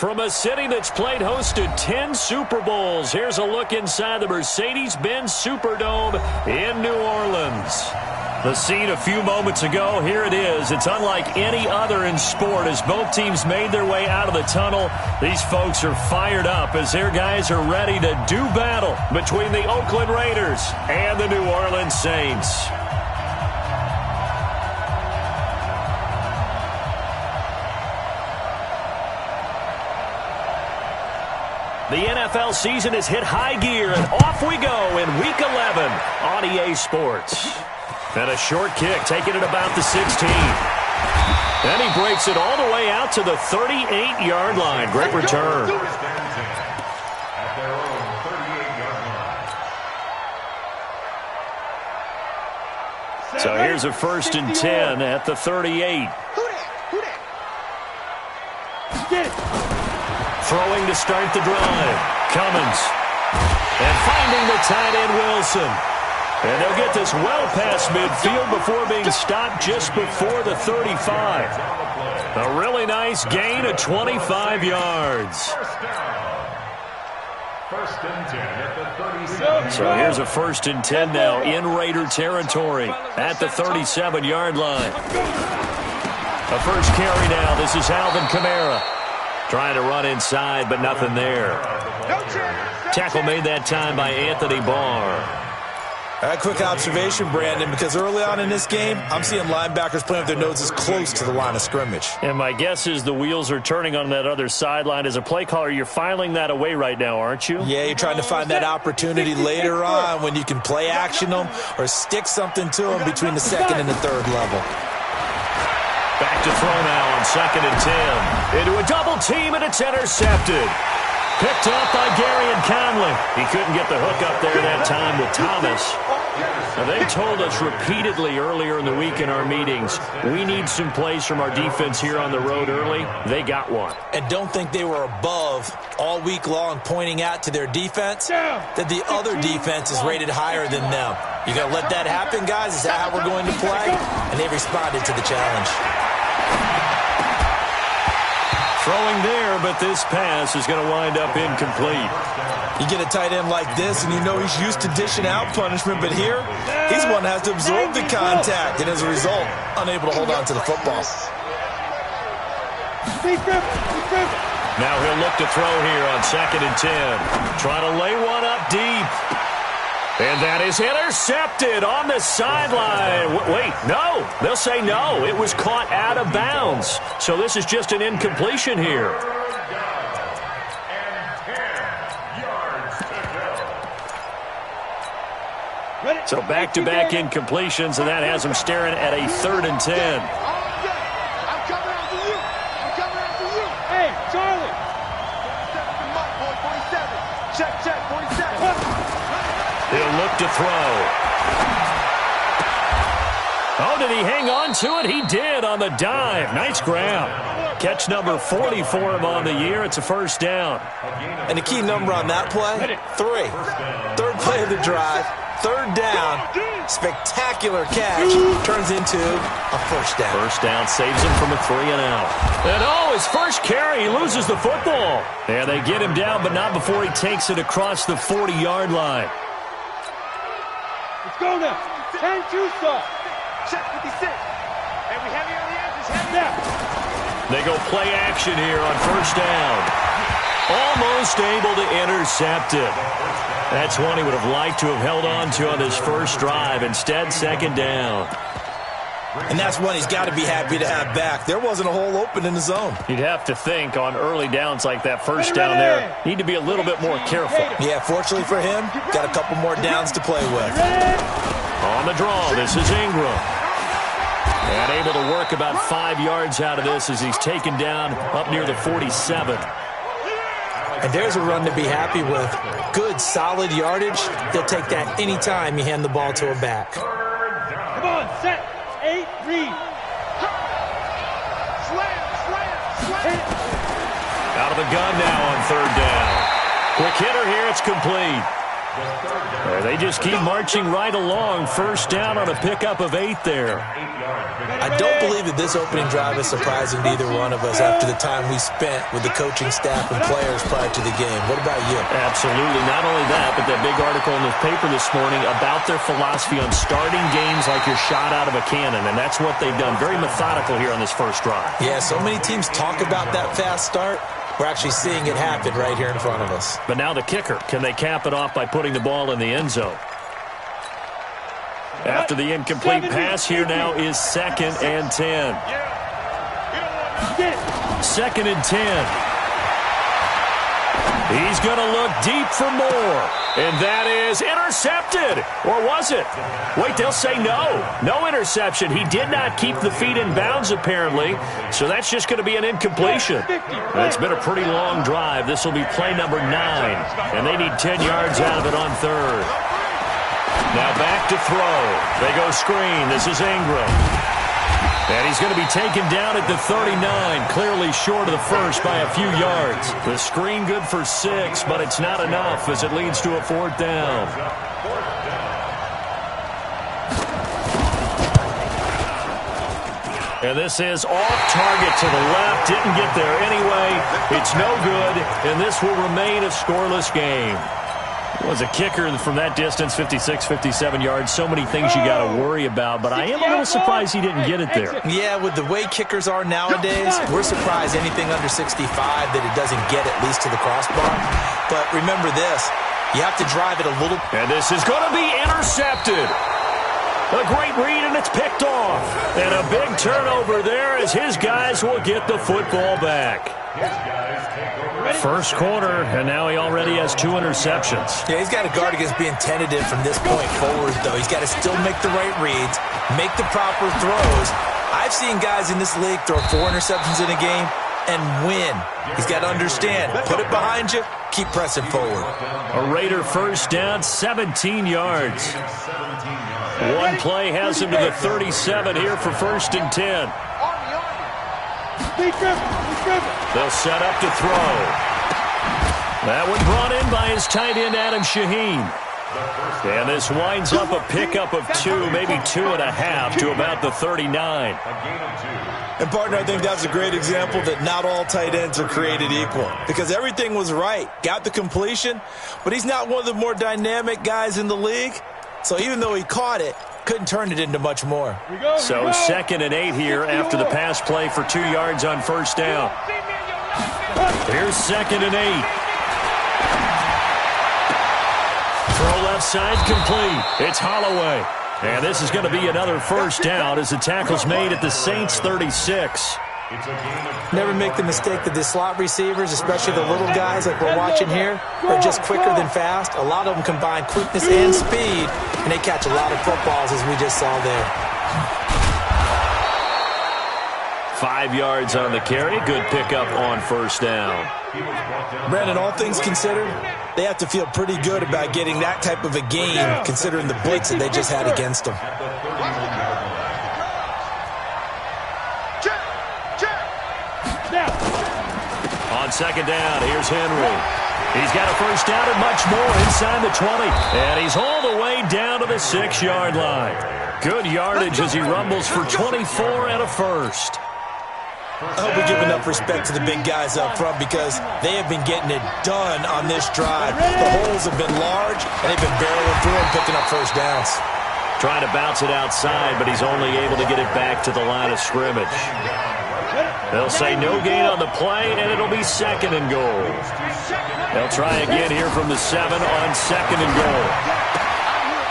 From a city that's played host to 10 Super Bowls, here's a look inside the Mercedes-Benz Superdome in New Orleans. The scene a few moments ago, here it is. It's unlike any other in sport as both teams made their way out of the tunnel. These folks are fired up as their guys are ready to do battle between the Oakland Raiders and the New Orleans Saints. The NFL season has hit high gear, and off we go in Week 11 on EA Sports. And a short kick, taking it about the 16. Then he breaks it all the way out to the 38-yard line. Great return. So here's a 1st and 10 at the 38. Throwing to start the drive. Cummins. And finding the tight end Wilson. And they'll get this well past midfield before being stopped just before the 35. A really nice gain of 25 yards. So here's a 1st and 10 now in Raider territory at the 37-yard line. A first carry now. This is Alvin Kamara. Trying to run inside, but nothing there. Tackle made that time by Anthony Barr. A quick observation, Brandon, because early on in this game, I'm seeing linebackers playing with their noses close to the line of scrimmage. And my guess is the wheels are turning on that other sideline. As a play caller, you're filing that away right now, aren't you? Yeah, you're trying to find that opportunity later on when you can play action them or stick something to them between the 2nd and the 3rd level. Back to throw now on 2nd and 10. Into a double team, and it's intercepted. Picked up by Gary and Conley. He couldn't get the hook up there that time with Thomas. Now, they told us repeatedly earlier in the week in our meetings, we need some plays from our defense here on the road early. They got one. And don't think they were above all week long pointing out to their defense that the other defense is rated higher than them. You got to let that happen, guys. Is that how we're going to play? And they responded to the challenge. Throwing there, but this pass is going to wind up incomplete. You get a tight end like this, and you know he's used to dishing out punishment, but here, he's one that has to absorb the contact, and as a result, unable to hold on to the football. Now he'll look to throw here on 2nd and 10. Trying to lay one up deep. And that is intercepted on the sideline. Wait, no. They'll say no. It was caught out of bounds. So this is just an incompletion here. So back-to-back incompletions, and that has them staring at a 3rd and 10. I'm coming after you. I'm coming after you. Hey, Charlie. 47. Check, 47. He'll look to throw. Oh, did he hang on to it? He did on the dive. Nice grab. Catch number 40 for him on the year. It's a 1st down. And the key number on that play, 3. 3rd play of the drive, 3rd down. Spectacular catch turns into a 1st down. 1st down saves him from a 3 and out. And oh, his first carry, he loses the football. And they get him down, but not before he takes it across the 40-yard line. Let's go now. 10 2-star. Check 56. And we heavy on the edges. Heavy down. They go play action here on 1st down. Almost able to intercept it. That's one he would have liked to have held on to on this first drive. Instead, 2nd down. And that's one he's got to be happy to have back. There wasn't a hole open in the zone. You'd have to think on early downs like that 1st down there, need to be a little bit more careful. Yeah, fortunately for him, got a couple more downs to play with. On the draw, this is Ingram. And able to work about 5 yards out of this as he's taken down up near the 47. And there's a run to be happy with. Good, solid yardage. They'll take that anytime you hand the ball to a back. Come on, set. 8, read. Slam. Out of the gun now on 3rd down. Quick hitter here, it's complete. They just keep marching right along. First down on a pickup of 8 there. I don't believe that this opening drive is surprising to either one of us after the time we spent with the coaching staff and players prior to the game. What about you? Absolutely. Not only that, but that big article in the paper this morning about their philosophy on starting games like you're shot out of a cannon, and that's what they've done. Very methodical here on this first drive. Yeah, so many teams talk about that fast start. We're actually seeing it happen right here in front of us. But now the kicker. Can they cap it off by putting the ball in the end zone? After the incomplete pass, here now is 2nd and 10. 2nd and 10. He's going to look deep for more. And that is intercepted. Or was it? Wait, they'll say no. No interception. He did not keep the feet in bounds, apparently. So that's just going to be an incompletion. It's been a pretty long drive. This will be play number 9. And they need 10 yards out of it on 3rd. Now back to throw. They go screen. This is Ingram. And he's going to be taken down at the 39, clearly short of the first by a few yards. The screen good for 6, but it's not enough as it leads to a 4th down. And this is off target to the left. Didn't get there anyway. It's no good, and this will remain a scoreless game. Was a kicker from that distance, 56, 57 yards. So many things you got to worry about, but I am a little surprised he didn't get it there. Yeah, with the way kickers are nowadays, we're surprised anything under 65 that it doesn't get at least to the crossbar. But remember this, you have to drive it a little. And this is going to be intercepted. A great read, and it's picked off. And a big turnover there as his guys will get the football back. First quarter, and now he already has 2 interceptions. Yeah, he's got to guard against being tentative from this point forward, though. He's got to still make the right reads, make the proper throws. I've seen guys in this league throw 4 interceptions in a game and win. He's got to understand, put it behind you, keep pressing forward. A Raider first down, 17 yards. One play has him to the 37 here for 1st and 10. They'll set up to throw. That one brought in by his tight end, Adam Shaheen. And this winds up a pickup of 2, maybe 2.5 to about the 39. And, partner, I think that's a great example that not all tight ends are created equal. Because everything was right. Got the completion, but he's not one of the more dynamic guys in the league. So even though he caught it, couldn't turn it into much more. So 2nd and 8 here after the pass play for 2 yards on first down. Here's 2nd and 8. Throw left side complete. It's Holloway. And this is going to be another first down as the tackle's made at the Saints 36. Never make the mistake that the slot receivers, especially the little guys like we're watching here, are just quicker than fast. A lot of them combine quickness and speed, and they catch a lot of footballs as we just saw there. 5 yards on the carry. Good pickup on first down. Brandon, all things considered, they have to feel pretty good about getting that type of a game considering the blitz that they just had against them. On second down, here's Henry. He's got a first down and much more inside the 20. And he's all the way down to the 6-yard line. Good yardage as he rumbles for 24 and a first. I hope we give enough respect to the big guys up front because they have been getting it done on this drive. The holes have been large, and they've been barreling through and picking up first downs. Trying to bounce it outside, but he's only able to get it back to the line of scrimmage. They'll say no gain on the play, and it'll be 2nd and goal. They'll try again here from the 7 on 2nd and goal.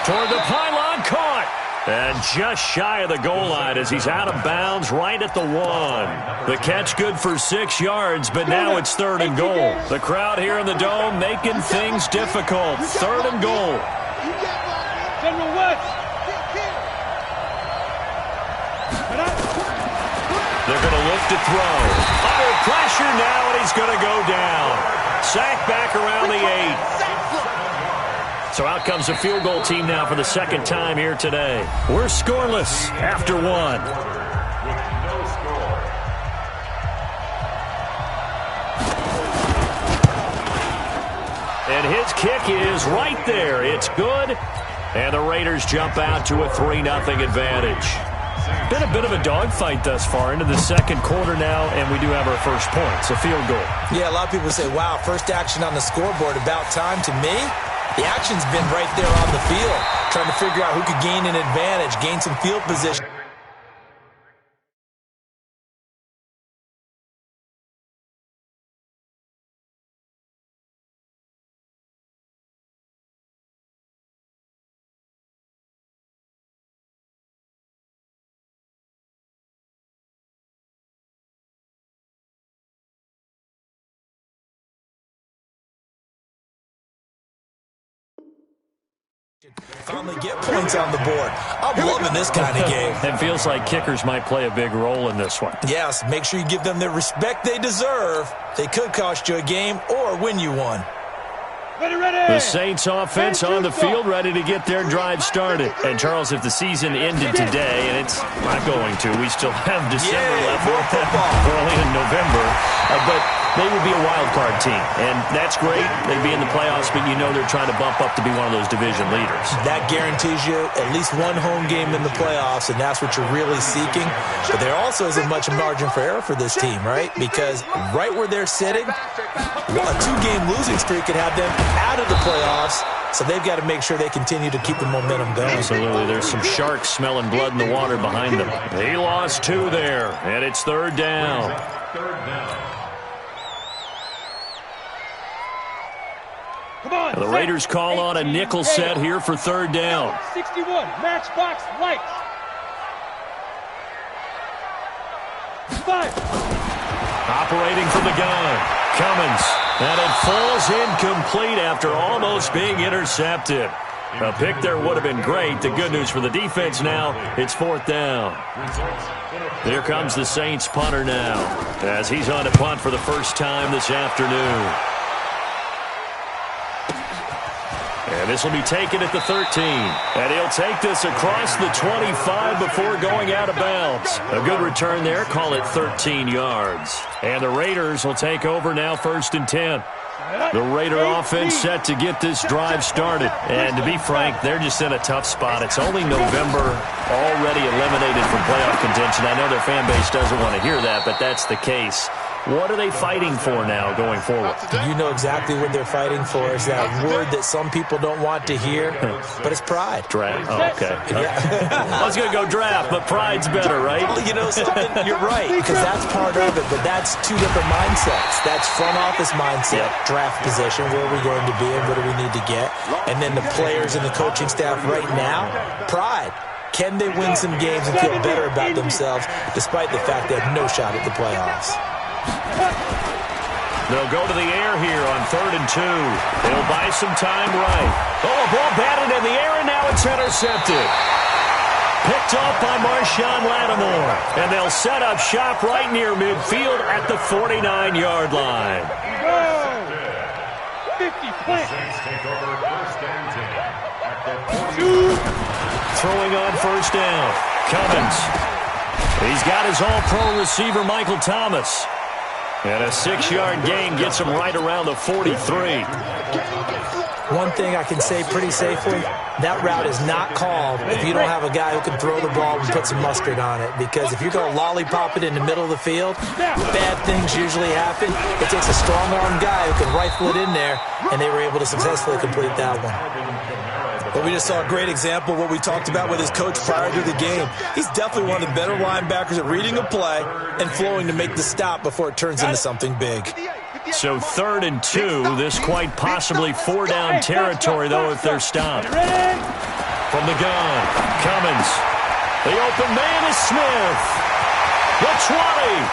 Toward the pylon, caught. And just shy of the goal line as he's out of bounds right at the 1. The catch good for 6 yards, but now it's 3rd and goal. The crowd here in the Dome making things difficult. 3rd and goal. They're going to look to throw. Under pressure now, and he's going to go down. Sacked back around the 8. So out comes the field goal team now for the 2nd time here today. We're scoreless after 1. And his kick is right there. It's good. And the Raiders jump out to a 3-0 advantage. Been a bit of a dogfight thus far into the second quarter now, and we do have our first points, a field goal. Yeah, a lot of people say, wow, first action on the scoreboard, about time. To me, the action's been right there on the field, trying to figure out who could gain an advantage, gain some field position. Finally get points on the board. I'm loving this kind of game. It feels like kickers might play a big role in this one. Yes, make sure you give them the respect they deserve. They could cost you a game or win you one. The Saints offense on the field, ready to get their drive started. And, Charles, if the season ended today, and it's not going to, we still have December left, early in November, but they would be a wild card team. And that's great. They'd be in the playoffs, but you know they're trying to bump up to be one of those division leaders. That guarantees you at least one home game in the playoffs, and that's what you're really seeking. But there also isn't much margin for error for this team, right? Because right where they're sitting, a two-game losing streak could have them out of the playoffs, so they've got to make sure they continue to keep the momentum going. Absolutely. There's some sharks smelling blood in the water behind them. He lost 2 there, and it's third down. The Raiders call on a nickel set here for third down. 61, matchbox lights. 5. Operating from the gun. Cummins. And it falls incomplete after almost being intercepted. A pick there would have been great. The good news for the defense now, it's fourth down. Here comes the Saints punter now, as he's on to punt for the first time this afternoon. And this will be taken at the 13. And he'll take this across the 25 before going out of bounds. A good return there. Call it 13 yards. And the Raiders will take over now, 1st and 10. The Raider offense set to get this drive started. And to be frank, they're just in a tough spot. It's only November, already eliminated from playoff contention. I know their fan base doesn't want to hear that, but that's the case. What are they fighting for now going forward? You know exactly what they're fighting for. Is that word that some people don't want to hear, but it's pride. Draft. Oh, okay. Yeah. I was going to go draft, but pride's better, right? Well, you know something? You're right, because that's part of it, but that's two different mindsets. That's front office mindset, draft position, where are we going to be and what do we need to get? And then the players and the coaching staff right now, pride. Can they win some games and feel better about themselves despite the fact they have no shot at the playoffs? They'll go to the air here on 3rd and 2. They'll buy some time right. Oh, a ball batted in the air, and now it's intercepted. Picked off by Marshawn Lattimore. And they'll set up shop right near midfield at the 49-yard line. 50 plant. Throwing on first down. Cummins. He's got his all-pro receiver, Michael Thomas. And a 6-yard gain gets him right around the 43. One thing I can say pretty safely, that route is not called if you don't have a guy who can throw the ball and put some mustard on it. Because if you're going to lollipop it in the middle of the field, bad things usually happen. It takes a strong-armed guy who can rifle it in there, and they were able to successfully complete that one. But we just saw a great example of what we talked about with his coach prior to the game. He's definitely one of the better linebackers at reading a play and flowing to make the stop before it turns into something big. So 3rd and 2, this quite possibly 4-down territory, though, if they're stopped. From the gun, Cummins. The open man is Smith. The 20.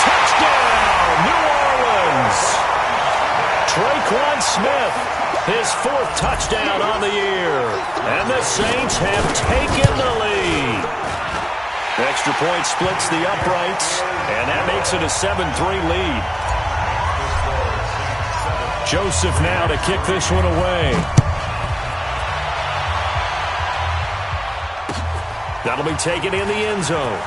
Touchdown, New Orleans. Traquan Smith, his 4th touchdown on the year. And the Saints have taken the lead. Extra point splits the uprights, and that makes it a 7-3 lead. Joseph now to kick this one away. That'll be taken in the end zone.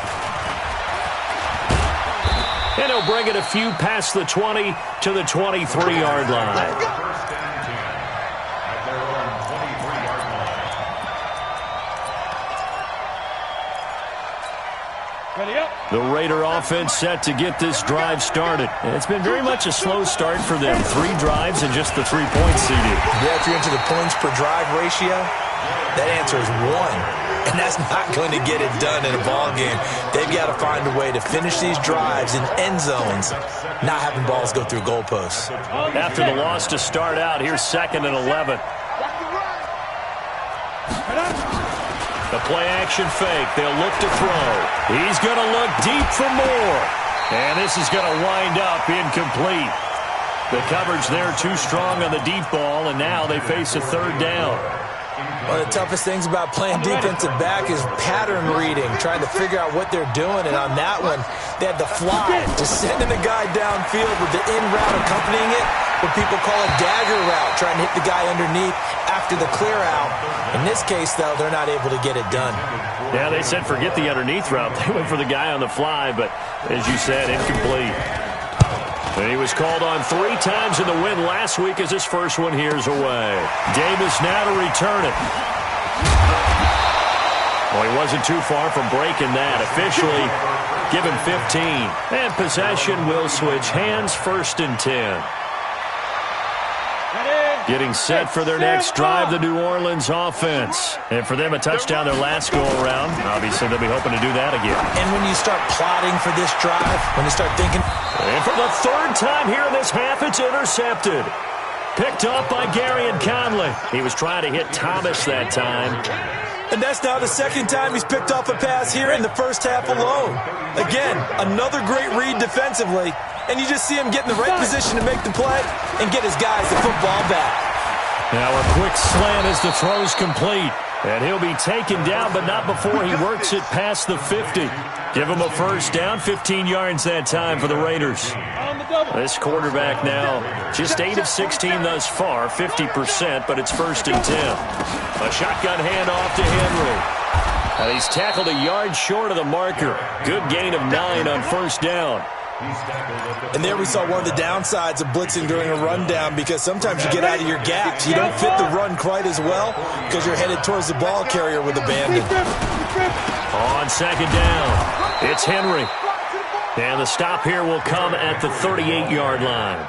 And he'll bring it a few past the 20 to the 23-yard line. The Raider offense set to get this drive started. It's been very much a slow start for them. 3 drives and just the 3 points, CD. Yeah, if you're into the points per drive ratio, that answer is 1. And that's not going to get it done in a ball game. They've got to find a way to finish these drives in end zones, not having balls go through goalposts. After the loss to start out, here's 2nd and 11. The play-action fake. They'll look to throw. He's going to look deep for more. And this is going to wind up incomplete. The coverage there too strong on the deep ball, and now they face a 3rd down. One of the toughest things about playing defensive back is pattern reading, trying to figure out what they're doing. And on that one, they had the fly, just sending the guy downfield with the in route accompanying it, what people call a dagger route, trying to hit the guy underneath after the clear out. In this case, though, they're not able to get it done. Yeah, they said forget the underneath route. They went for the guy on the fly, but as you said, incomplete. And he was called on 3 times in the win last week as his first one here's away. Davis now to return it. Well, he wasn't too far from breaking that. Officially, give him 15. And possession will switch hands, 1st and 10. Getting set for their next drive, the New Orleans offense. And for them, a touchdown their last go-around. Obviously, they'll be hoping to do that again. And when you start plotting for this drive, when you start thinking... And for the 3rd time here in this half, it's intercepted. Picked up by Gary and Conley. He was trying to hit Thomas that time. And that's now the 2nd time he's picked off a pass here in the first half alone. Again, another great read defensively. And you just see him get in the right position to make the play and get his guys the football back. Now a quick slant as the throw's complete. And he'll be taken down, but not before he works it past the 50. Give him a 1st down, 15 yards that time for the Raiders. This quarterback now just 8 of 16 thus far, 50%, but it's 1st and 10. A shotgun handoff to Henry. And he's tackled a yard short of the marker. Good gain of 9 on 1st down. And there we saw one of the downsides of blitzing during a rundown, because sometimes you get out of your gaps. You don't fit the run quite as well because you're headed towards the ball carrier with abandon. On 2nd down, it's Henry. And the stop here will come at the 38-yard line.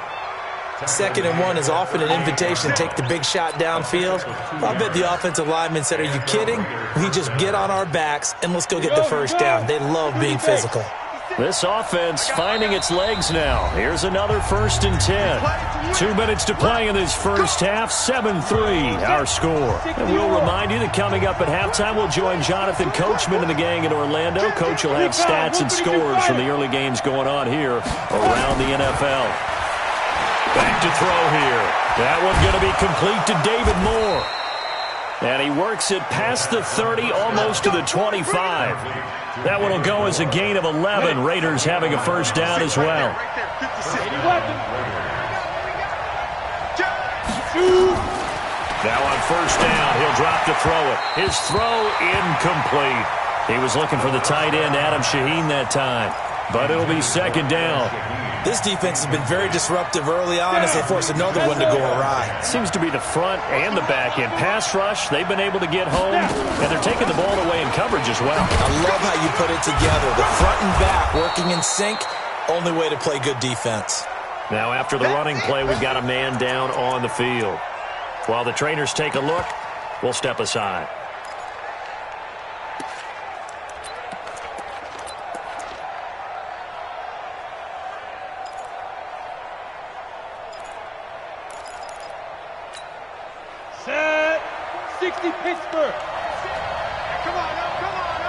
2nd and 1 is often an invitation to take the big shot downfield. I bet the offensive lineman said, are you kidding? We just get on our backs and let's go get the 1st down. They love being physical. This offense finding its legs now. Here's another 1st and 10. 2 minutes to play in this first half. 7-3 our score. And we'll remind you that coming up at halftime, we'll join Jonathan Coachman and the gang in Orlando. Coach will have stats and scores from the early games going on here around the NFL. Back to throw here. That one going to be complete to David Moore. And he works it past the 30, almost to the 25. That one will go as a gain of 11. Raiders having a 1st down as well. Now on 1st down, he'll drop to throw it. His throw incomplete. He was looking for the tight end, Adam Shaheen, that time. But it'll be 2nd down. This defense has been very disruptive early on as they force another one to go awry. Seems to be the front and the back end. Pass rush, they've been able to get home, and they're taking the ball away in coverage as well. I love how you put it together. The front and back working in sync, only way to play good defense. Now after the running play, we've got a man down on the field. While the trainers take a look, we'll step aside. Set. 60 Pittsburgh. Come on, come on,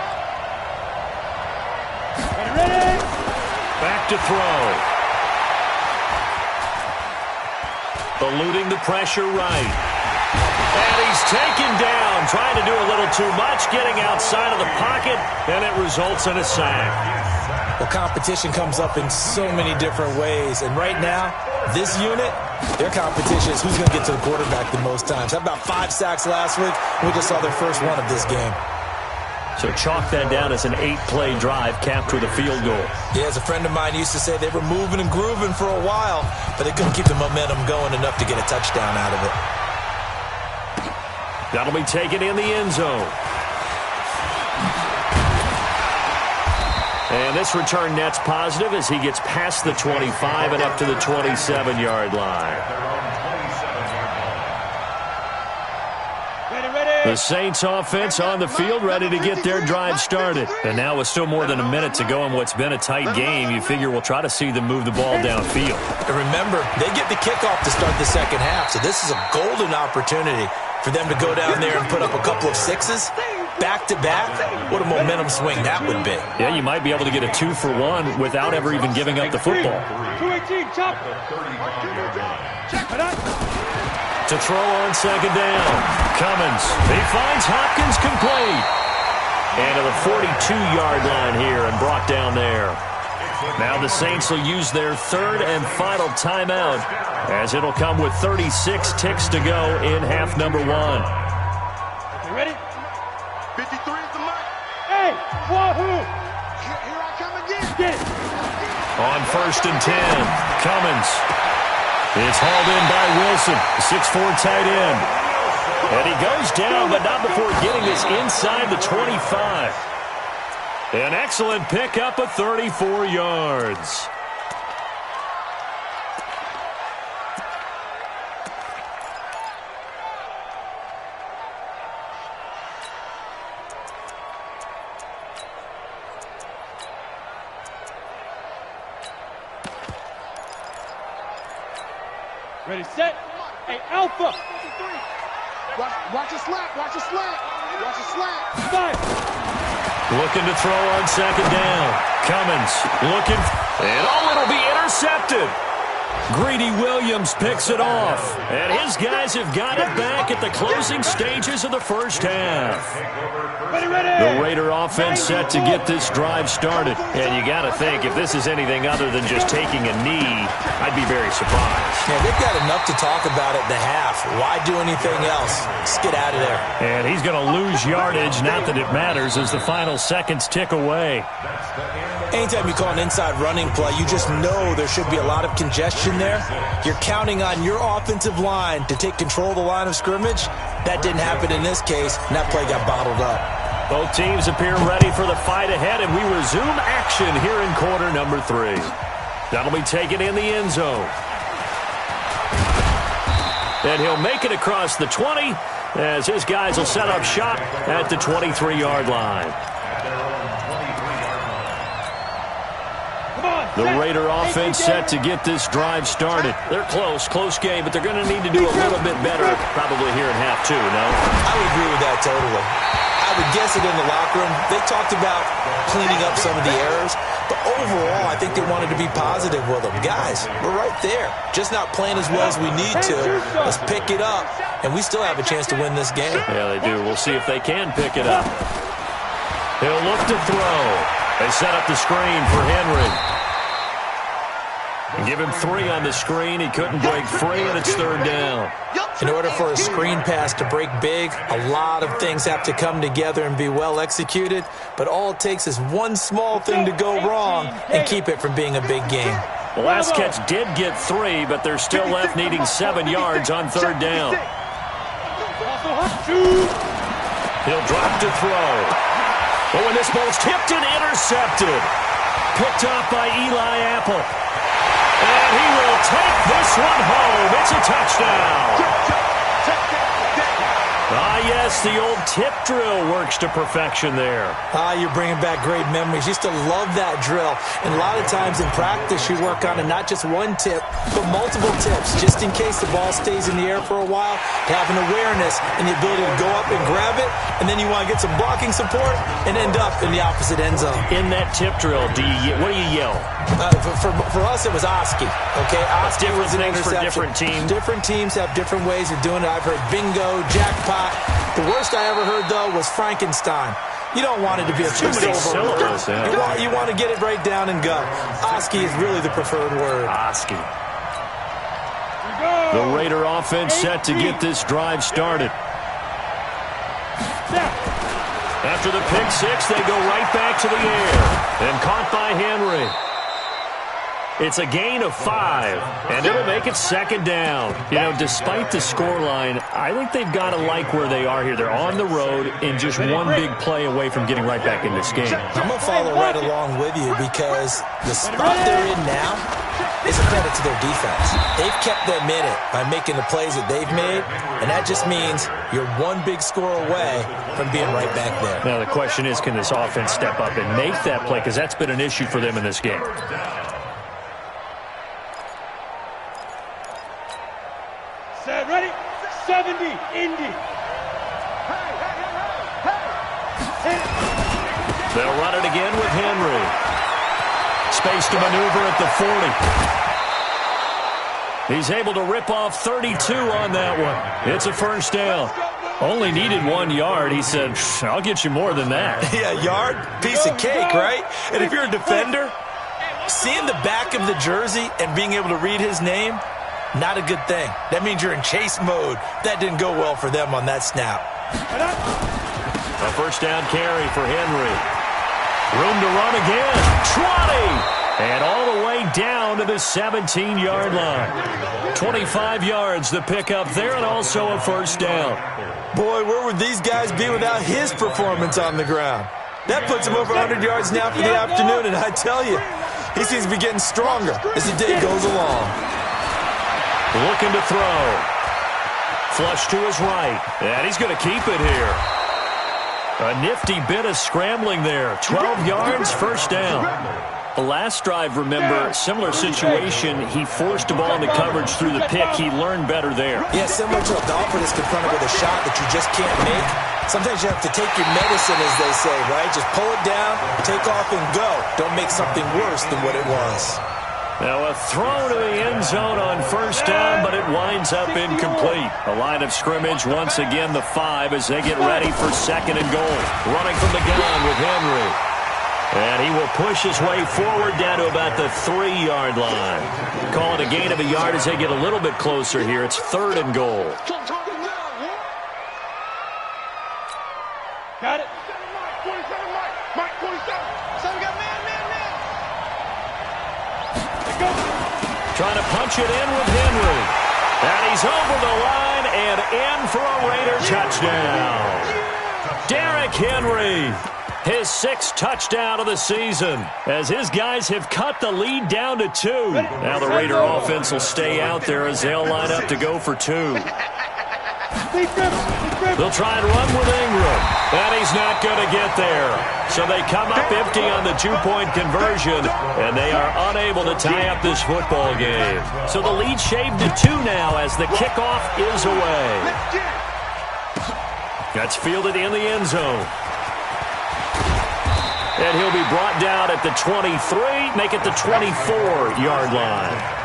ready? Back to throw. Eluding the pressure right. And he's taken down, trying to do a little too much, getting outside of the pocket, and it results in a sack. Well, competition comes up in so many different ways, and right now, this unit, their competition is who's going to get to the quarterback the most times. How about 5 sacks last week? We just saw their first one of this game. So chalk that down as an 8-play drive capped with a field goal. Yeah, as a friend of mine used to say, they were moving and grooving for a while, but they couldn't keep the momentum going enough to get a touchdown out of it. That'll be taken in the end zone. And this return net's positive as he gets past the 25 and up to the 27-yard line. The Saints offense on the field, ready to get their drive started. And now with still more than a minute to go in what's been a tight game, you figure we'll try to see them move the ball downfield. And remember, they get the kickoff to start the second half, so this is a golden opportunity for them to go down there and put up a couple of sixes back-to-back. What a momentum swing that would be. Yeah, you might be able to get a 2-for-1 without ever even giving up the football. 218, chop. To throw on second down. Cummins. He finds Hopkins complete. And to the 42-yard line here and brought down there. Now the Saints will use their third and final timeout as it'll come with 36 ticks to go in half number one. You ready? 53 is the mark. Hey, wahoo! Here I come again. Get it. On first and 10, Cummins. It's hauled in by Wilson, 6'4" tight end. And he goes down, but not before getting this inside the 25. An excellent pickup of 34 yards. Ready, set. Hey, Alpha. Watch your slap. Watch your slap. Watch your slap. Fire. Looking to throw on second down. Cummins looking. And it'll be intercepted. Greedy Williams picks it off. And his guys have got it back at the closing stages of the first half. The Raider offense set to get this drive started. And you got to think, if this is anything other than just taking a knee, I'd be very surprised. Yeah, they've got enough to talk about at the half. Why do anything else? Just get out of there. And he's going to lose yardage, not that it matters, as the final seconds tick away. Anytime you call an inside running play, you just know there should be a lot of congestion there. You're counting on your offensive line to take control of the line of scrimmage. That didn't happen in this case, and that play got bottled up. Both teams appear ready for the fight ahead, and we resume action here in quarter number 3. That'll be taken in the end zone. And he'll make it across the 20 as his guys will set up shop at the 23-yard line. The Raider offense set to get this drive started. They're close game, but they're going to need to do a little bit better probably here in half 2, no? I would agree with that totally. I would guess it in the locker room. They talked about cleaning up some of the errors, but overall, I think they wanted to be positive with them. Guys, we're right there. Just not playing as well as we need to. Let's pick it up, and we still have a chance to win this game. Yeah, they do. We'll see if they can pick it up. He'll look to throw. They set up the screen for Henry. And give him 3 on the screen. He couldn't break free, and it's third down. In order for a screen pass to break big, a lot of things have to come together and be well executed. But all it takes is one small thing to go wrong and keep it from being a big game. The last catch did get 3, but they're still left needing 7 yards on third down. He'll drop to throw. Oh, and this ball's tipped and intercepted. Picked off by Eli Apple. And he will take this one home. It's a touchdown. Ah, yes, the old tip drill works to perfection there. You're bringing back great memories. Used to love that drill. And a lot of times in practice, you work on it, not just one tip, but multiple tips, just in case the ball stays in the air for a while. Have an awareness and the ability to go up and grab it, and then you want to get some blocking support and end up in the opposite end zone. In that tip drill, what do you yell? For us, it was Oski. Okay, Oski was an interception. For different teams. Different teams have different ways of doing it. I've heard bingo, jackpot. The worst I ever heard, though, was Frankenstein. You don't want it to be a too many syllables. You want to get it right down and go. Oski is really the preferred word. Oski. The Raider offense set to get this drive started. After the pick 6, they go right back to the air. And caught by Henry. It's a gain of 5, and it'll make it second down. You know, despite the scoreline, I think they've got to like where they are here. They're on the road and just one big play away from getting right back in this game. I'm going to follow right along with you because the spot they're in now is a credit to their defense. They've kept them in it by making the plays that they've made, and that just means you're one big score away from being right back there. Now, the question is, can this offense step up and make that play? Because that's been an issue for them in this game. Set, ready? 70, Indy. They'll run it again with Henry. Space to maneuver at the 40. He's able to rip off 32 on that one. It's a first down. Only needed 1 yard. He said, I'll get you more than that. Yeah, yard, piece of cake, right? And if you're a defender, seeing the back of the jersey and being able to read his name, not a good thing. That means you're in chase mode. That didn't go well for them on that snap. A first down carry for Henry. Room to run again. Trotting. And all the way down to the 17-yard line. 25 yards the pickup there, and also a first down. Boy, where would these guys be without his performance on the ground? That puts him over 100 yards now for the afternoon, and I tell you, he seems to be getting stronger as the day goes along. Looking to throw. Flush to his right. And he's going to keep it here. A nifty bit of scrambling there. 12 yards, first down. The last drive, remember, similar situation. He forced the ball into coverage through the pick. He learned better there. Yeah, similar to a golfer that's confronted with a shot that you just can't make. Sometimes you have to take your medicine, as they say, right? Just pull it down, take off, and go. Don't make something worse than what it was. Now a throw to the end zone on first down, but it winds up incomplete. A line of scrimmage once again, the 5, as they get ready for second and goal. Running from the gun with Henry. And he will push his way forward down to about the 3-yard line. Call it a gain of a yard as they get a little bit closer here. It's third and goal. Got it. 27, Mike, 27. So we got man. Trying to punch it in with Henry. And he's over the line and in for a Raider touchdown. Derrick Henry, his 6th touchdown of the season, as his guys have cut the lead down to 2. Now the Raider offense will stay out there as they'll line up to go for 2. They'll try and run with Ingram, and he's not going to get there. So they come up empty on the 2-point conversion, and they are unable to tie up this football game. So the lead shaved to 2 now as the kickoff is away. That's fielded in the end zone. And he'll be brought down at the 23, make it the 24-yard line.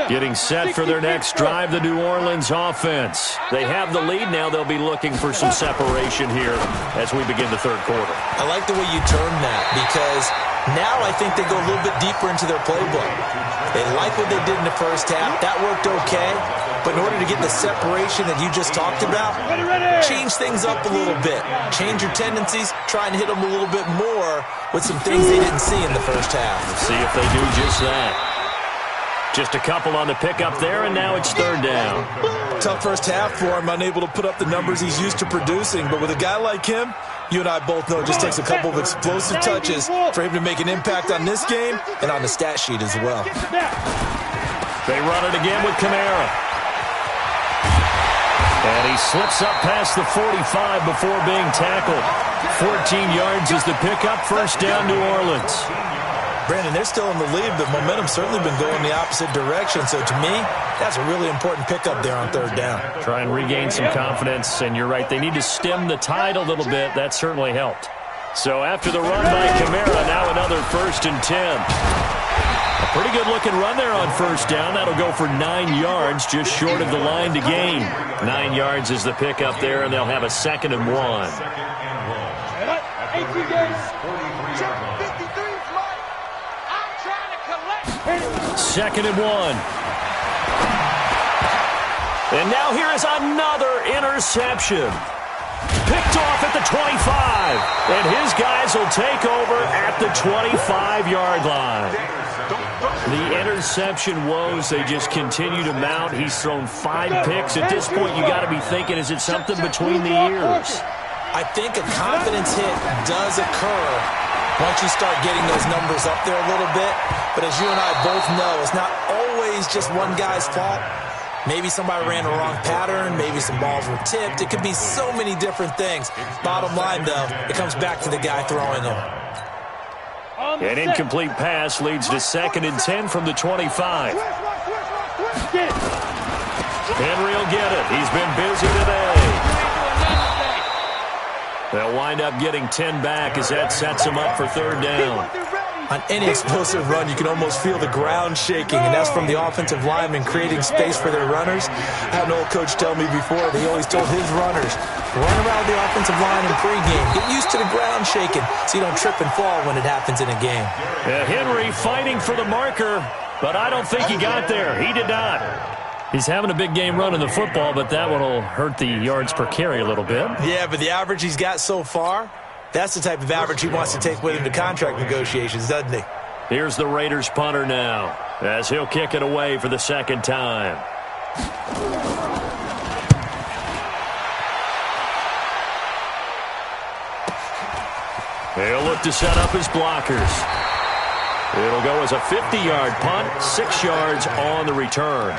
Getting set for their next drive, the New Orleans offense. They have the lead now. They'll be looking for some separation here as we begin the third quarter. I like the way you termed that because now I think they go a little bit deeper into their playbook. They like what they did in the first half. That worked okay. But in order to get the separation that you just talked about, change things up a little bit. Change your tendencies. Try and hit them a little bit more with some things they didn't see in the first half. Let's see if they do just that. Just a couple on the pickup there, and now it's third down. Tough first half for him, unable to put up the numbers he's used to producing. But with a guy like him, you and I both know it just takes a couple of explosive touches for him to make an impact on this game and on the stat sheet as well. They run it again with Kamara. And he slips up past the 45 before being tackled. 14 yards is the pickup. First down, New Orleans. Brandon, they're still in the lead, but momentum's certainly been going the opposite direction. So to me, that's a really important pickup there on third down. Try and regain some confidence, and you're right. They need to stem the tide a little bit. That certainly helped. So after the run by Kamara, now another 1st and 10. A pretty good-looking run there on first down. That'll go for 9 yards, just short of the line to gain. 9 yards is the pickup there, and they'll have a 2nd and 1. 18 games. 2nd and 1. And now here is another interception. picked off at the 25. And his guys will take over at the 25-yard line. The interception woes, they just continue to mount. He's thrown 5 picks. At this point, you got to be thinking, is it something between the ears? I think a confidence hit does occur once you start getting those numbers up there a little bit. But as you and I both know, it's not always just one guy's fault. Maybe somebody ran the wrong pattern. Maybe some balls were tipped. It could be so many different things. Bottom line, though, it comes back to the guy throwing them. An incomplete pass leads to 2nd and 10 from the 25. Henry will get it. He's been busy today. They'll wind up getting 10 back as that sets him up for 3rd down. On any explosive run, you can almost feel the ground shaking, and that's from the offensive linemen creating space for their runners. I had an old coach tell me before, that he always told his runners, run around the offensive line in pregame. Get used to the ground shaking so you don't trip and fall when it happens in a game. Henry fighting for the marker, but I don't think he got there. He did not. He's having a big game running the football, but that one will hurt the yards per carry a little bit. Yeah, but the average he's got so far, that's the type of average he wants to take with him to contract negotiations, doesn't he? Here's the Raiders punter now, as he'll kick it away for the 2nd time. He'll look to set up his blockers. It'll go as a 50-yard punt, 6 yards on the return.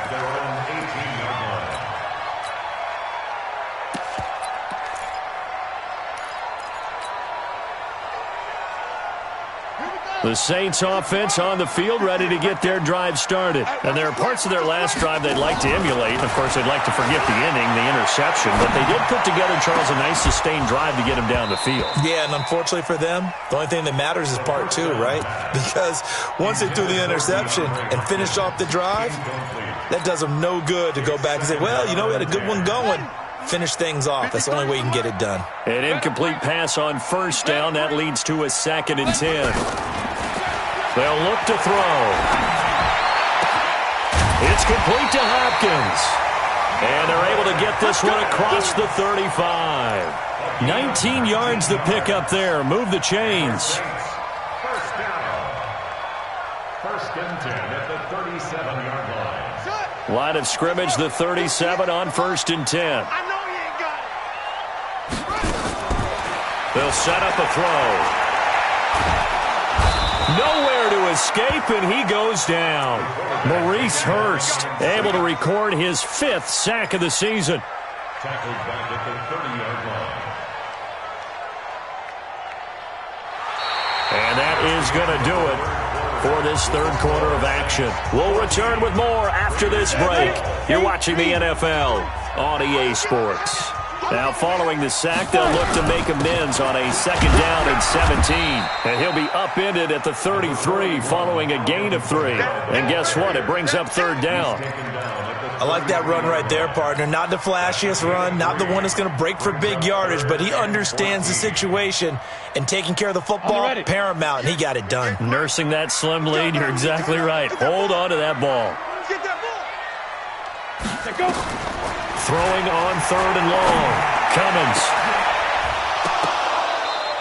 The Saints offense on the field, ready to get their drive started. And there are parts of their last drive they'd like to emulate. Of course, they'd like to forget the inning, the interception. But they did put together, Charles, a nice sustained drive to get him down the field. Yeah, and unfortunately for them, the only thing that matters is part 2, right? Because once they threw the interception and finished off the drive, that does them no good to go back and say, well, you know, we had a good one going. Finish things off. That's the only way you can get it done. An incomplete pass on 1st down. That leads to a 2nd and 10. They'll look to throw. It's complete to Hopkins. And they're able to get this one across the 35. 19 yards to pick up there. Move the chains. First and 10 at the 37-yard line. Line of scrimmage, the 37 on 1st and 10. I know you ain't got it. They'll set up a throw. Nowhere to escape, and he goes down. Maurice Hurst able to record his 5th sack of the season. Tackled back at the 30-yard line. And that is going to do it for this 3rd quarter of action. We'll return with more after this break. You're watching the NFL on EA Sports. Now, following the sack, they'll look to make amends on a 2nd down and 17. And he'll be upended at the 33 following a gain of 3. And guess what? It brings up 3rd down. I like that run right there, partner. Not the flashiest run, not the one that's going to break for big yardage, but he understands the situation, and taking care of the football, paramount, and he got it done. Nursing that slim lead, you're exactly right. Hold on to that ball. Get that ball. Let's go. Throwing on 3rd and long. Cummins.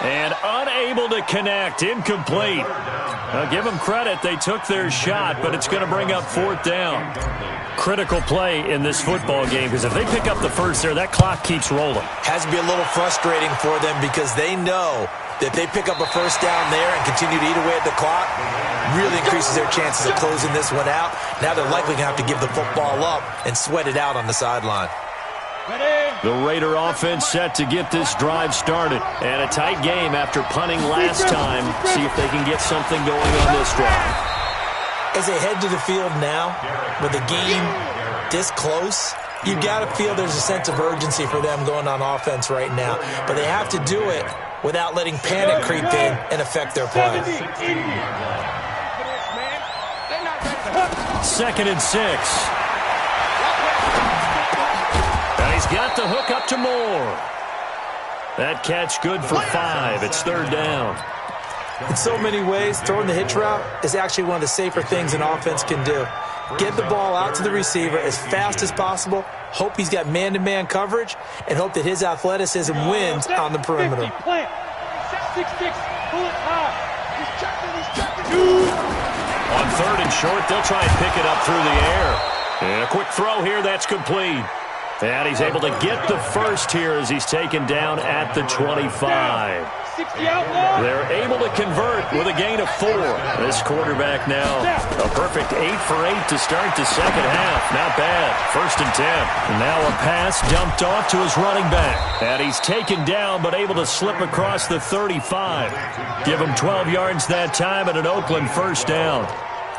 And unable to connect. Incomplete. Now, give them credit. They took their shot, but it's going to bring up 4th down. Critical play in this football game, because if they pick up the first there, that clock keeps rolling. Has to be a little frustrating for them because they know that they pick up a 1st down there and continue to eat away at the clock, really increases their chances of closing this one out. Now they're likely going to have to give the football up and sweat it out on the sideline. The Raider offense set to get this drive started. And a tight game after punting last time. See if they can get something going on this drive. As they head to the field now, with the game this close, you've got to feel there's a sense of urgency for them going on offense right now. But they have to do it without letting panic creep in and affect their play. 2nd and 6. And he's got the hook up to Moore. That catch good for 5. It's 3rd down. In so many ways, throwing the hitch route is actually one of the safer things an offense can do. Get the ball out to the receiver as fast as possible, hope he's got man-to-man coverage, and hope that his athleticism wins on the perimeter. 50, plant. 6-6, pull it high. He's checking. On third and short, they'll try and pick it up through the air. And a quick throw here, that's complete. And he's able to get the first here as he's taken down at the 25. 60 out. They're able to convert with a gain of 4. This quarterback now a perfect 8 for 8 to start the second half. Not bad. First and 10. And now a pass dumped off to his running back. And he's taken down but able to slip across the 35. Give him 12 yards that time and an Oakland first down.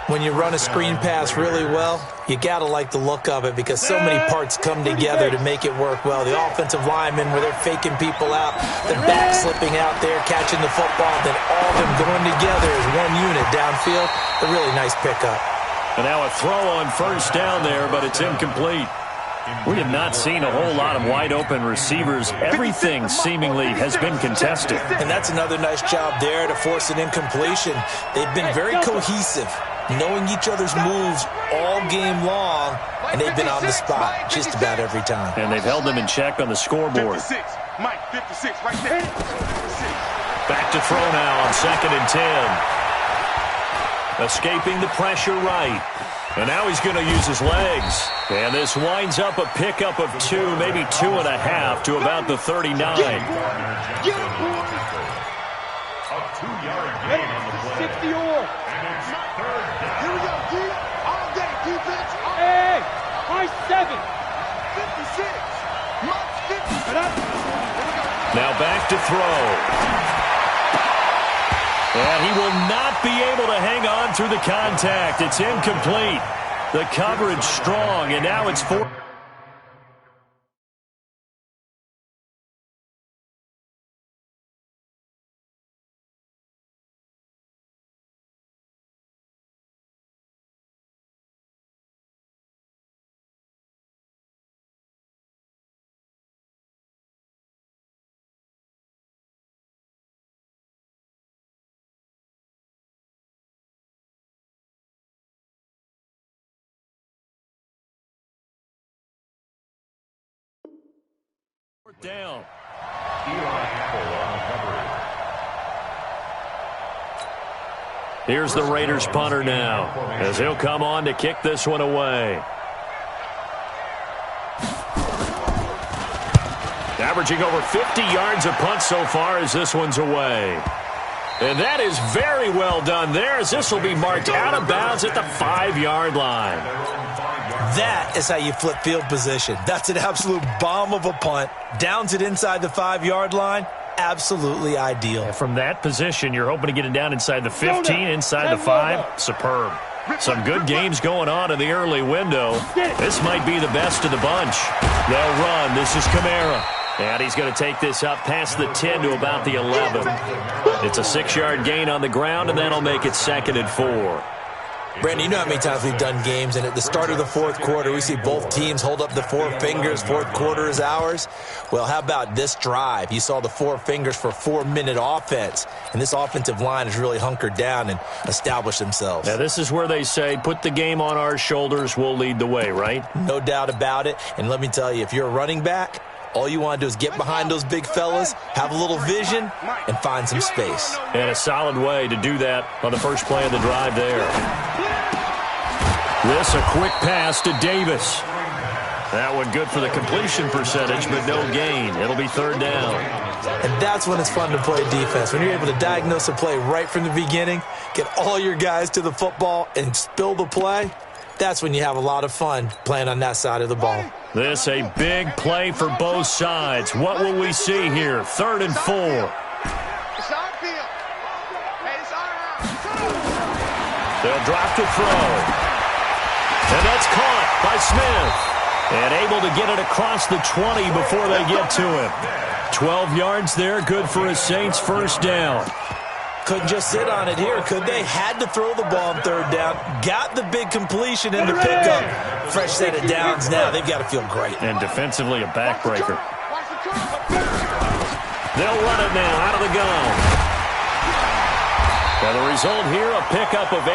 When you run a screen pass really well, you got to like the look of it because so many parts come together to make it work well. The offensive linemen, where they're faking people out, the back slipping out there, catching the football, then all of them going together as one unit downfield. A really nice pickup. And now a throw on first down there, but it's incomplete. We have not seen a whole lot of wide-open receivers. Everything seemingly has been contested. And that's another nice job there to force an incompletion. They've been very cohesive, knowing each other's moves all game long, and they've been on the spot just about every time. And they've held them in check on the scoreboard. 56, Mike, 56, right there. 56. Back to throw now on second and 10. Escaping the pressure right. And now he's going to use his legs. And this winds up a pickup of 2, maybe 2.5 to about the 39. Get it, boy. A 2-yard gain on the play. 60 or. And it's third down. Here we go, D. All day, defense. Hey, high 7. 56. Mike, 50. Now back to throw. And he will not be able to hang on through the contact. It's incomplete. The coverage strong, and now it's 4. Down. Here's the Raiders punter now, as he'll come on to kick this one away. Averaging over 50 yards a punt so far as this one's away. And that is very well done there, as this will be marked out of bounds at the 5-yard line. That is how you flip field position. That's an absolute bomb of a punt. Downs it inside the 5-yard line. Absolutely ideal. And from that position, you're hoping to get it down inside the 15, inside the 5. Superb. Some good games going on in the early window. This might be the best of the bunch. They'll run. This is Kamara. And he's going to take this up past the 10 to about the 11. It's a 6-yard gain on the ground, and that'll make it 2nd and 4. Brandon, you know how many times we've done games, and at the start of the fourth quarter, we see both teams hold up the 4 fingers, fourth quarter is ours. Well, how about this drive? You saw the 4 fingers for 4-minute offense, and this offensive line has really hunkered down and established themselves. Now, this is where they say, put the game on our shoulders, we'll lead the way, right? No doubt about it, and let me tell you, if you're a running back, all you want to do is get behind those big fellas, have a little vision, and find some space. And a solid way to do that on the first play of the drive there. This, a quick pass to Davis. That one good for the completion percentage, but no gain. It'll be 3rd down. And that's when it's fun to play defense. When you're able to diagnose a play right from the beginning, get all your guys to the football, and spill the play, that's when you have a lot of fun playing on that side of the ball. This a big play for both sides. What will we see here? 3rd and 4. It's our field. Hey, it's our house. They'll drop to throw. And that's caught by Smith. And able to get it across the 20 before they get to him. 12 yards there, good for a Saints first down. Couldn't just sit on it here, could they? Had to throw the ball on 3rd down. Got the big completion in the pickup. Fresh set of downs now. They've got to feel great. And defensively, a backbreaker. They'll run it now out of the gun. And the result here, a pickup of 8.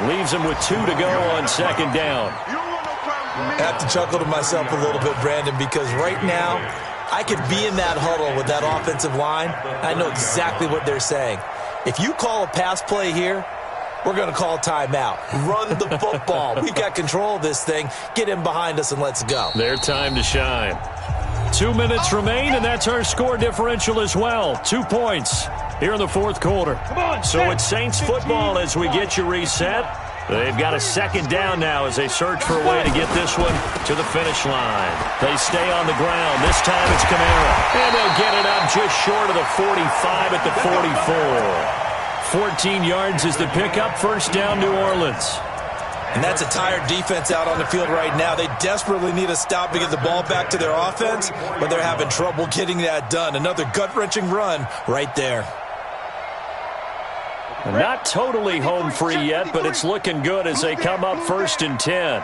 Leaves him with 2 to go on second down. I have to chuckle to myself a little bit, Brandon, because right now I could be in that huddle with that offensive line. I know exactly what they're saying. If you call a pass play here, we're going to call timeout. Run the football. We've got control of this thing. Get him behind us and let's go. Their time to shine. 2 minutes remain, and that's our score differential as well. 2 points here in the fourth quarter. So it's Saints football as we get you reset. They've got a second down now as they search for a way to get this one to the finish line. They stay on the ground. This time it's Kamara. And they'll get it up just short of the 45 at the 44. 14 yards is the pickup. First down, New Orleans. And that's a tired defense out on the field right now. They desperately need a stop to get the ball back to their offense, but they're having trouble getting that done. Another gut-wrenching run right there. Not totally home free yet, but it's looking good as they come up 1st and 10.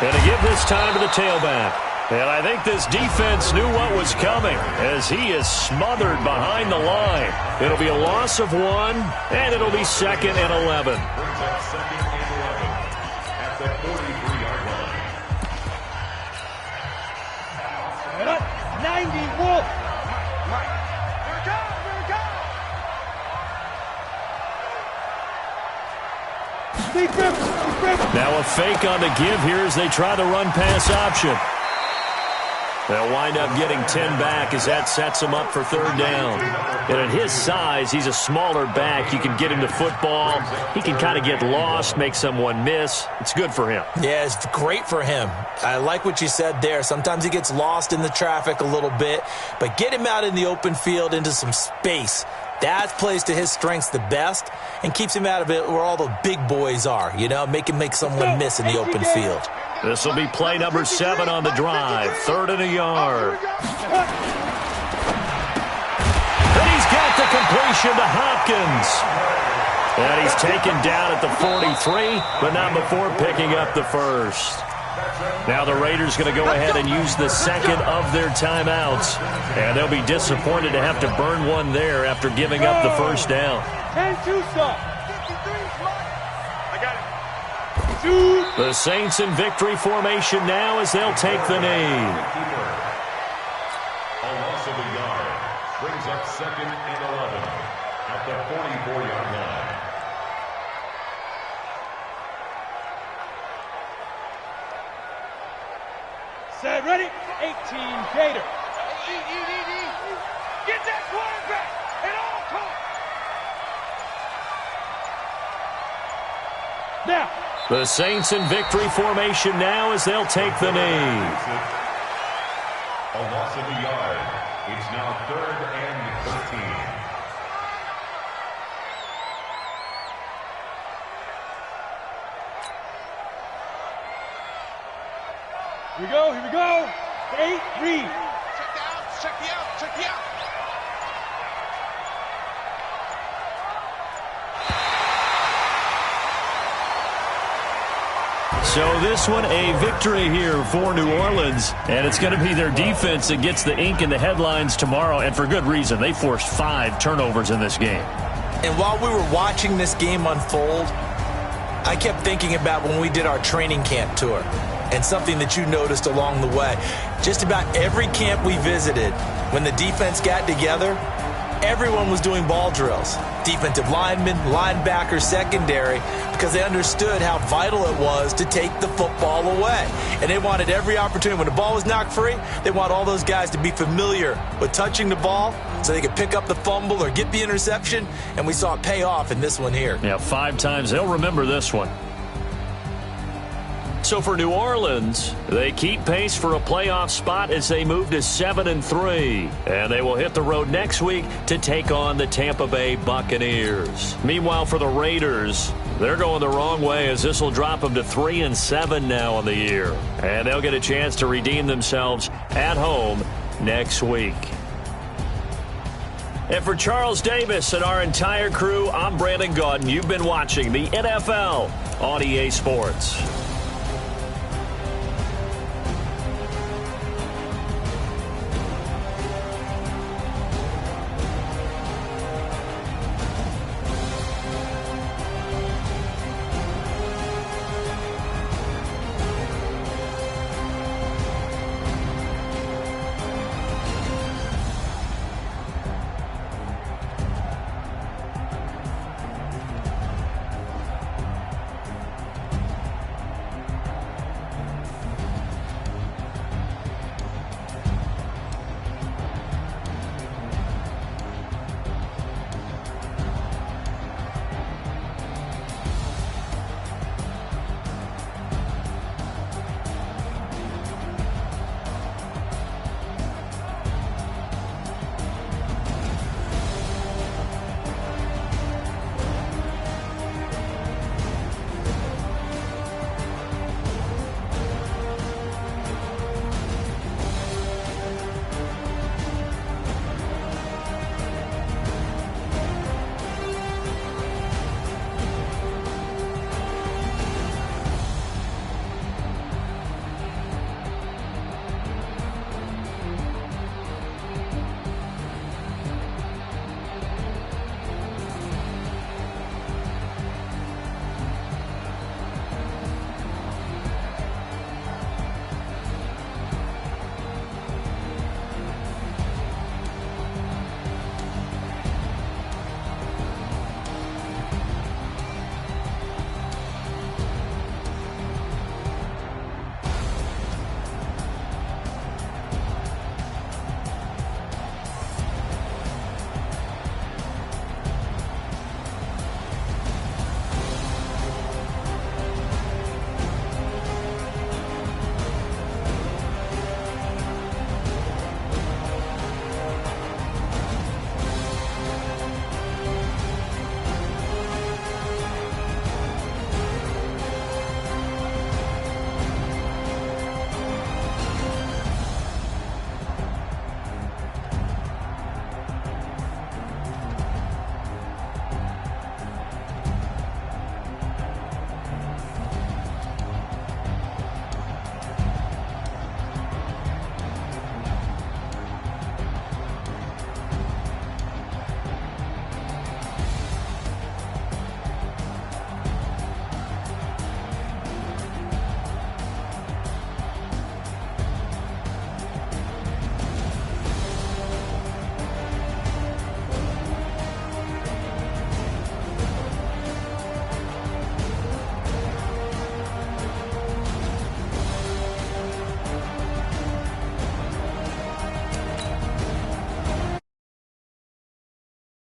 And to give this time to the tailback. And I think this defense knew what was coming as he is smothered behind the line. It'll be a loss of 1, and it'll be 2nd and 11. At the 43-yard line. 90 Wolf. Now a fake on the give here as they try the run-pass option. They'll wind up getting 10 back as that sets him up for 3rd down. And at his size, he's a smaller back. You can get him to football. He can kind of get lost, make someone miss. It's good for him. Yeah, it's great for him. I like what you said there. Sometimes he gets lost in the traffic a little bit, but get him out in the open field into some space. That plays to his strengths the best and keeps him out of it where all the big boys are, you know, make him make someone miss in the open field. This will be play number 7 on the drive. 3rd and a yard. And he's got the completion to Hopkins. And he's taken down at the 43, but not before picking up the first. Now the Raiders going to go ahead and use the second of their timeouts. And they'll be disappointed to have to burn one there after giving up the first down. 10-2 stop. I got it. The Saints in victory formation now as they'll take the knee. A loss of a yard brings up 2nd and 11 at the 44-yard line. Set, ready? 18 Gator. Get that quarterback at all costs. Now. The Saints in victory formation now as they'll take the knee. A loss of a yard. It's now 3rd and 13. Here we go. 8, read. Check the out. So this one, a victory here for New Orleans, and it's going to be their defense that gets the ink in the headlines tomorrow, and for good reason. They forced 5 turnovers in this game. And while we were watching this game unfold, I kept thinking about when we did our training camp tour and something that you noticed along the way. Just about every camp we visited, when the defense got together, everyone was doing ball drills. Defensive linemen, linebackers, secondary, because they understood how vital it was to take the football away. And they wanted every opportunity. When the ball was knocked free, they want all those guys to be familiar with touching the ball so they could pick up the fumble or get the interception. And we saw it pay off in this one here. Yeah, 5 times. They'll remember this one. So for New Orleans, they keep pace for a playoff spot as they move to 7-3. And they will hit the road next week to take on the Tampa Bay Buccaneers. Meanwhile, for the Raiders, they're going the wrong way as this will drop them to 3-7 now on the year. And they'll get a chance to redeem themselves at home next week. And for Charles Davis and our entire crew, I'm Brandon Gaudin. You've been watching the NFL on EA Sports.